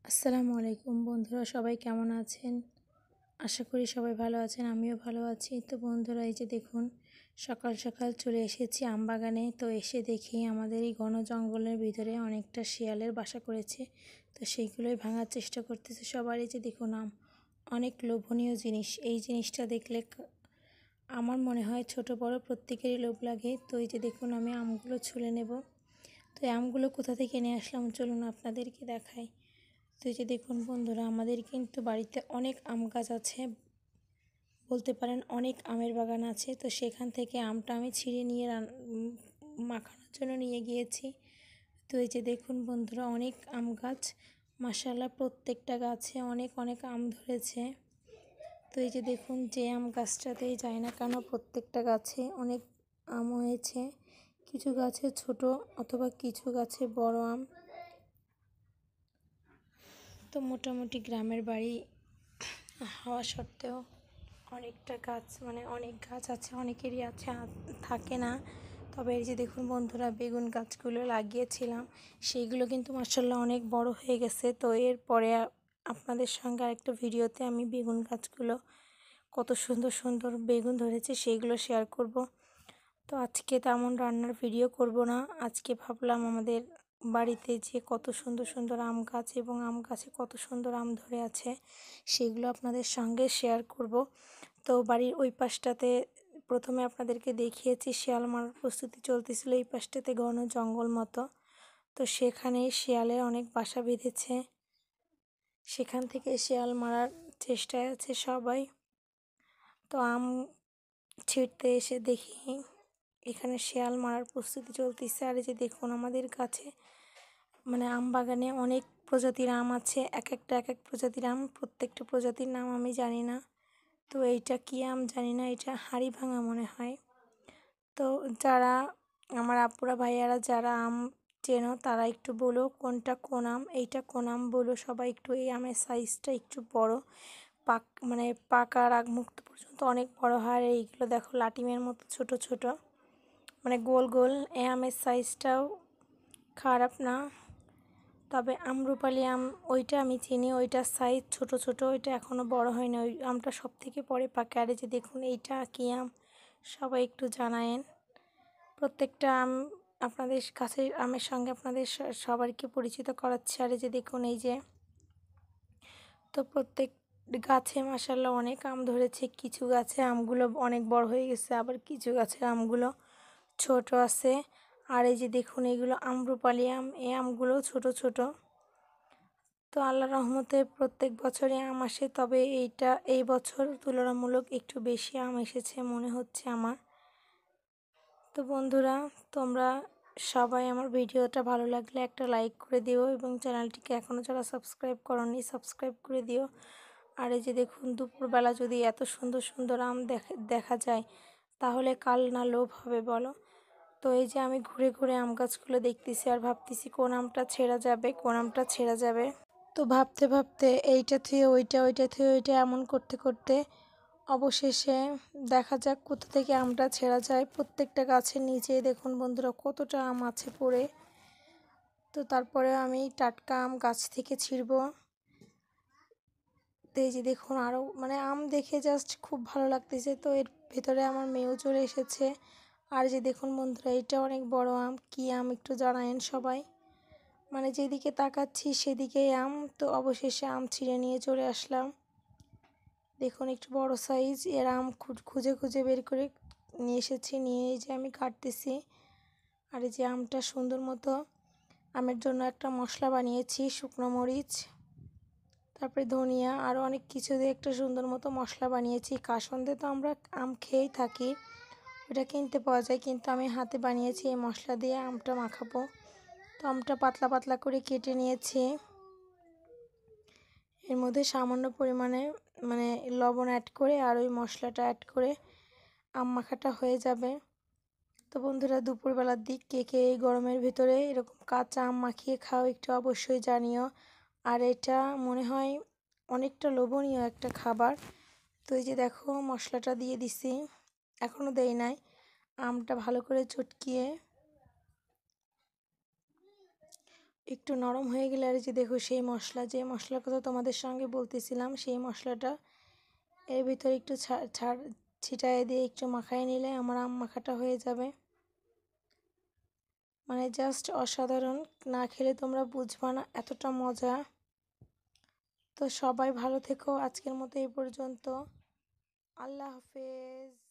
আসসালামু আলাইকুম বন্ধুরা, সবাই কেমন আছেন? আশা করি সবাই ভালো আছেন, আমিও ভালো আছি। তো বন্ধুরা, এই যে দেখুন, সকাল সকাল চলে এসেছি আমবাগানে। তো এসে দেখি আমাদের এই ঘন জঙ্গলের ভিতরে অনেকটা শিয়ালের বাসা করেছে। তো সেইগুলোই ভাঙার চেষ্টা করতেছে সবার। এই যে দেখুন, অনেক লোভনীয় জিনিস। এই জিনিসটা দেখলে আমার মনে হয় ছোট বড় প্রত্যেকেরই লোভ লাগে। তো এই যে দেখুন, আমি আমগুলো ছুলে নেব। তো এই আমগুলো কোথা থেকে নিয়ে আসলাম চলুন আপনাদেরকে দেখাই। তো এই যে দেখুন বন্ধুরা, আমাদের কিন্তু বাড়িতে অনেক আম গাছ আছে, বলতে পারেন অনেক আমের বাগান আছে। তো সেখান থেকে আমটা আমি ছিঁড়ে নিয়ে মাখানোর জন্য নিয়ে গিয়েছি। তো এই যে দেখুন বন্ধুরা, অনেক আম গাছ, মাশাআল্লাহ প্রত্যেকটা গাছে অনেক অনেক আম ধরেছে। তো এই যে দেখুন, যে আম গাছটাতেই যায় না কেন প্রত্যেকটা গাছে অনেক আম হয়েছে। কিছু গাছে ছোট অথবা কিছু গাছে বড় আম। তো মোটামুটি গ্রামের বাড়ি হওয়া সত্ত্বেও অনেকটা গাছ, অনেক গাছ আছে, অনেকেরই আছে, থাকে না। তবে এই যে দেখুন বন্ধুরা, বেগুন গাছগুলো লাগিয়েছিলাম, সেইগুলো কিন্তু মাশাআল্লাহ অনেক বড় হয়ে গেছে। তো এরপরে আপনাদের সঙ্গে আরেকটা ভিডিওতে আমি বেগুন গাছগুলো কত সুন্দর সুন্দর বেগুন ধরেছে সেইগুলো শেয়ার করব। তো আজকে তেমন রান্নার ভিডিও করব না। আজকে ভাবলাম আমাদের বাড়িতে যে কত সুন্দর সুন্দর আম গাছ এবং আম গাছে কত সুন্দর আম ধরে আছে সেগুলো আপনাদের সঙ্গে শেয়ার করব। তো বাড়ির ওই পাশটাতে প্রথমে আপনাদেরকে দেখিয়েছি শিয়াল মারার প্রস্তুতি চলতেছিল। এই পাশটাতে ঘন জঙ্গল মতো, তো সেখানে শিয়ালের অনেক বাসা বেঁধেছে। সেখান থেকে শিয়াল মারার চেষ্টায় আছে সবাই। তো আম ছিঁড়তে এসে দেখি এখানে শিয়াল মারার প্রস্তুতি চলতেছে। আর এই যে দেখুন, আমাদের কাছে আম বাগানে অনেক প্রজাতির আম আছে, এক এক প্রজাতির আম। প্রত্যেকটা প্রজাতির নাম আমি জানি না। তো এইটা কী আম জানি না, এটা হাড়ি ভাঙা মনে হয়। তো যারা আমার আপুরা ভাইয়ারা যারা আম চেনো তারা একটু বলো কোনটা কোন আম, এইটা কোন আম বলো সবাই একটু। এই আমের সাইজটা একটু বড়, পাকার আগ মুহূর্ত পর্যন্ত অনেক বড় হয়। আর এইগুলো দেখো লাটিমের মতো ছোট ছোট, গোল গোল। এই আমের সাইজটাও খারাপ না। তবে আমরুপালি আম ওইটা আমি চিনি, ওইটার সাইজ ছোট ছোট, ওইটা এখনও বড় হয়নি। ওই আমটা সব থেকে পরে পাকে। আর এই যে দেখুন, এইটা কী আম সবাই একটু জানায়েন। প্রত্যেকটা আম আপনাদের কাছে আমের সঙ্গে আপনাদের সবাইকে পরিচিত করাচ্ছে। আর এই যে দেখুন, এই যে তো প্রত্যেক গাছে মাশাআল্লাহ অনেক আম ধরেছে। কিছু গাছে আমগুলো অনেক বড় হয়ে গেছে, আবার কিছু গাছের আমগুলো ছোট আছে। আর এই যে দেখুন, এইগুলো আমরুপালি আম, এই আমগুলো ছোট ছোট। তো আল্লাহর রহমতে প্রত্যেক বছরই আম আসে, তবে এই বছর তুলনামূলক একটু বেশি আম এসেছে মনে হচ্ছে আমার। তো বন্ধুরা, তোমরা সবাই আমার ভিডিওটা ভালো লাগলে একটা লাইক করে দিও এবং চ্যানেলটিকে এখনও যারা সাবস্ক্রাইব করোনি সাবস্ক্রাইব করে দিও। আর এই যে দেখুন, দুপুরবেলা যদি এত সুন্দর সুন্দর আম দেখা যায় তাহলে কাল না লোভ হবে বলো। তো এই যে আমি ঘুরে ঘুরে আম গাছগুলো দেখতেছি আর ভাবতেছি কোন আমটা ছেঁড়া যাবে, কোন আমটা ছেঁড়া যাবে। তো ভাবতে ভাবতে এইটা থেকে ওইটা, ওইটা থেকে ওইটা, এমন করতে করতে অবশেষে দেখা যাক কোথা থেকে আমটা ছেঁড়া যায়। প্রত্যেকটা গাছের নিচে দেখুন বন্ধুরা কতটা আম আছে পড়ে। তো তারপরে আমি টাটকা আম গাছ থেকে ছিঁড়ব। তো এই যে দেখুন, আরও আম দেখে জাস্ট খুব ভালো লাগতেছে। তো এর ভেতরে আমার মেয়েও চলে এসেছে। আর যে দেখুন বন্ধুরা, এটা অনেক বড় আম। কী আম একটু জানায়েন সবাই। যেদিকে তাকাচ্ছি সেদিকেই আম। তো অবশেষে আম ছিঁড়ে নিয়ে চলে আসলাম। দেখুন একটু বড় সাইজ এর আম খুঁজে খুঁজে বের করে নিয়ে এসেছি, নিয়ে এই যে আমি কাটতেছি। আর এই যে আমটা সুন্দর মতো আমের জন্য একটা মশলা বানিয়েছি, শুকনো মরিচ, তারপরে ধনিয়া, আরও অনেক কিছু দিয়ে একটা সুন্দর মতো মশলা বানিয়েছি। কাসন্দে তো আমরা আম খেয়েই থাকি, ওটা কিনতে পাওয়া যায়, কিন্তু আমি হাতে বানিয়েছি এই মশলা দিয়ে আমটা মাখাবো। তো আমটা পাতলা পাতলা করে কেটে নিয়েছি। এর মধ্যে সামান্য পরিমাণে লবণ অ্যাড করে আর ওই মশলাটা অ্যাড করে আম মাখাটা হয়ে যাবে। তো বন্ধুরা, দুপুরবেলার দিক কে কে এই গরমের ভিতরে এরকম কাঁচা আম মাখিয়ে খাও একটু অবশ্যই জানিও। আর এটা মনে হয় অনেকটা লোভনীয় একটা খাবার। তো এই যে দেখো, মশলাটা দিয়ে দিছি, এখনও দেই নাই। আমটা ভালো করে চটকিয়ে একটু নরম হয়ে গেলে আর যে দেখো সেই মশলা, যে মশলার কথা তোমাদের সঙ্গে বলতেছিলাম, সেই মশলাটা এর ভিতরে একটু ছাড় ছিটায় দিয়ে একটু মাখায় নিলে আমার আম মাখাটা হয়ে যাবে। মানে জাস্ট অসাধারণ, না খেলে তোমরা বুঝবা না এতটা মজা। তো সবাই ভালো থেকো, আজকের মতো এই পর্যন্ত। আল্লাহ হাফেজ।